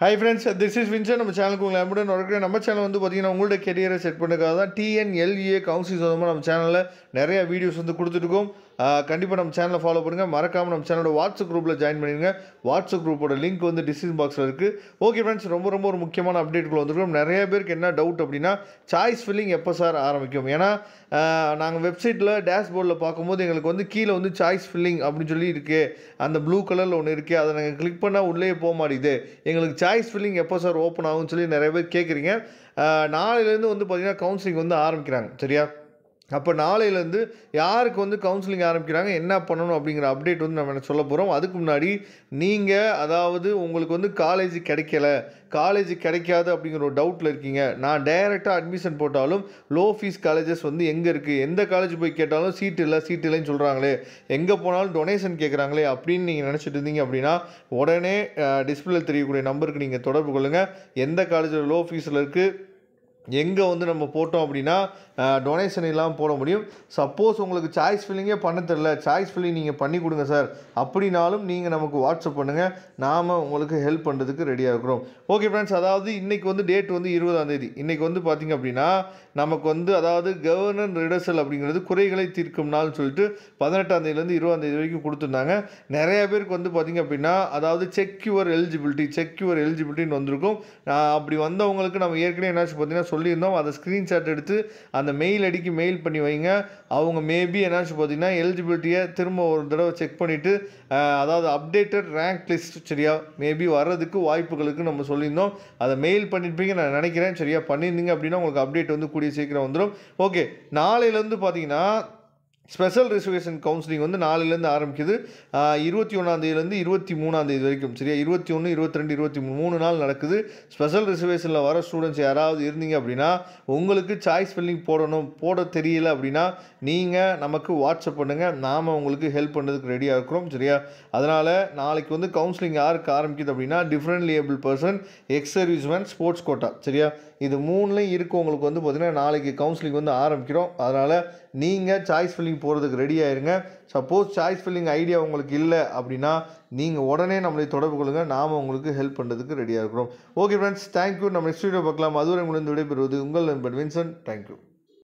Hi friends, this is Vincent. நம்ம சேனலுக்கு உங்களை அன்புடன் வரவேற்கிறேன். நம்ம சேனல் வந்து பார்த்தீங்கன்னா உங்களோட கெரியரை செட் பண்ணுறதுக்காக தான் TNLA கவுன்சிலிங் சம்மந்தமாக நம்ம சேனலில் நிறைய வீடியோஸ் வந்து கொடுத்துருக்கோம். கண்டிப்பாக நம்ம சேனலை ஃபாலோ பண்ணுங்கள். மறக்காமல் நம்ம சேனலோட வாட்ஸ்அப் குரூப்பில் ஜாயின் பண்ணிடுங்க. வாட்ஸ்அப் குரூப்போட லிங்க் வந்து டிஸ்கிரிப்ஷன் பாக்ஸில் இருக்குது. ஓகே ஃப்ரெண்ட்ஸ், ரொம்ப ஒரு முக்கியமான அப்டேட்டுக்குள்ள வந்துருக்கோம். நிறைய பேருக்கு என்ன டவுட் அப்படின்னா சாய்ஸ் ஃபில்லிங் எப்போ சார் ஆரம்பிக்கும்? ஏன்னா நாங்கள் வெப்சைட்டில் டேஷ்போர்டில் பார்க்கும்போது எங்களுக்கு வந்து கீழே வந்து சாய்ஸ் ஃபில்லிங் அப்படின்னு சொல்லி இருக்குது. அந்த ப்ளூ கலரில் ஒன்று இருக்குது. அதை நாங்கள் கிளிக் பண்ணால் உள்ளே போக மாட்டேங்குது. எங்களுக்கு சாய்ஸ் ஃபில்லிங் எப்போ சார் ஓப்பன் ஆகும்னு சொல்லி நிறைய பேர் கேட்குறீங்க. நாளையிலேருந்து வந்து பார்த்திங்கன்னா கவுன்சிலிங் வந்து ஆரம்பிக்கிறாங்க. சரியா? அப்போ நாளையிலேருந்து யாருக்கு வந்து கவுன்சிலிங் ஆரம்பிக்கிறாங்க, என்ன பண்ணணும் அப்படிங்கிற அப்டேட் வந்து நம்ம சொல்ல போகிறோம். அதுக்கு முன்னாடி நீங்கள் அதாவது உங்களுக்கு வந்து காலேஜ் கிடைக்காது அப்படிங்கிற ஒரு டவுட்டில் இருக்கீங்க. நான் டைரெக்டாக அட்மிஷன் போட்டாலும் லோ ஃபீஸ் காலேஜஸ் வந்து எங்கே இருக்குது, எந்த காலேஜ் போய் கேட்டாலும் சீட் இல்லைன்னு சொல்கிறாங்களே, எங்கே போனாலும் டொனேஷன் கேட்குறாங்களே அப்படின்னு நீங்கள் நினச்சிட்டு இருந்தீங்க அப்படின்னா உடனே டிஸ்பிளேல தெரியக்கூடிய நம்பருக்கு நீங்கள் தொடர்பு கொள்ளுங்கள். எந்த காலேஜில் லோ ஃபீஸில் இருக்குது, எங்கே வந்து நம்ம போட்டோம் அப்படின்னா டொனேஷன் இல்லாமல் போட முடியும். சப்போஸ் உங்களுக்கு சாய்ஸ் ஃபில்லிங்கே பண்ண தெரியல, சாய்ஸ் ஃபில்லிங் நீங்கள் பண்ணி கொடுங்க சார் அப்படின்னாலும் நீங்கள் நமக்கு வாட்ஸ்அப் பண்ணுங்கள். நாம் உங்களுக்கு ஹெல்ப் பண்ணுறதுக்கு ரெடியாக இருக்கிறோம். ஓகே ஃப்ரெண்ட்ஸ், அதாவது இன்றைக்கி வந்து டேட் வந்து 20ஆம் தேதி. இன்றைக்கி வந்து பார்த்திங்க அப்படின்னா நமக்கு வந்து அதாவது கவர்னர் ரிடர்சல் அப்படிங்கிறது குறைகளை தீர்க்கும் நாள்னு சொல்லிட்டு 18ஆம் தேதியிலேருந்து 20ஆம் தேதி வரைக்கும் கொடுத்துருந்தாங்க. நிறைய பேருக்கு வந்து பார்த்திங்க அப்படின்னா அதாவது செக் யுவர் எலிஜிபிலிட்டின்னு வந்திருக்கும். அப்படி வந்தவங்களுக்கு நம்ம ஏற்கனவே என்னாச்சு பார்த்தீங்கன்னா சொல்லியிருந்தோம். அதை ஸ்க்ரீன்ஷாட் எடுத்து அந்த மெயில் ஐடிக்கு மெயில் பண்ணி வைங்க. அவங்க மேபி என்னாச்சு பார்த்தீங்கன்னா எலிஜிபிலிட்டியை திரும்ப ஒரு தடவை செக் பண்ணிவிட்டு அதாவது அப்டேட்டட் ரேங்க் லிஸ்ட் சரியா மேபி வர்றதுக்கு வாய்ப்புகளுக்கு நம்ம சொல்லியிருந்தோம். அதை மெயில் பண்ணியிருப்பீங்க நான் நினைக்கிறேன். சரியா பண்ணியிருந்தீங்க அப்படின்னா உங்களுக்கு அப்டேட் வந்து கூடிய சீக்கிரம் வந்துடும். ஓகே, நாளையிலேருந்து பார்த்தீங்கன்னா ஸ்பெஷல் ரிசர்வேஷன் கவுன்சிலிங் வந்து நாளையிலேருந்து ஆரம்பிக்குது. 21ஆம் தேதியிலேருந்து 23ஆம் தேதி வரைக்கும். சரியா 21, 22, 23 நாள் நடக்குது. ஸ்பெஷல் ரிசர்வேஷனில் வர ஸ்டூடெண்ட்ஸ் யாராவது இருந்தீங்க அப்படின்னா உங்களுக்கு சாய்ஸ் ஃபில்லிங் போட தெரியல அப்படின்னா நீங்கள் நமக்கு வாட்ஸ்அப் பண்ணுங்கள். நாம் உங்களுக்கு ஹெல்ப் பண்ணுறதுக்கு ரெடியாக இருக்கிறோம். சரியா? அதனால் நாளைக்கு வந்து கவுன்சிலிங் யாருக்கு ஆரம்பிக்குது அப்படின்னா differently able person, ex serviceman, sports quota. சரியா? இது மூணுலையும் இருக்கவங்களுக்கு வந்து பார்த்திங்கன்னா நாளைக்கு கவுன்சிலிங் வந்து ஆரம்பிக்கிறோம். அதனால் நீங்கள் சாய்ஸ் ஃபில்லிங் போகிறதுக்கு ரெடி ஆயிருங்க. சப்போஸ் சாய்ஸ் ஃபில்லிங் ஐடியா உங்களுக்கு இல்லை அப்படின்னா நீங்கள் உடனே நம்மளை தொடர்பு கொள்ளுங்கள். நாம் உங்களுக்கு ஹெல்ப் பண்ணுறதுக்கு ரெடியாக இருக்கிறோம். Okay friends, thank you. நம்ம நெக்ஸ்ட் வீடியோ பார்க்கலாம். அதுவரை உங்களிருந்து விடைபெறுவது உங்கள் நண்பன் வின்சென்ட். தேங்க்யூ.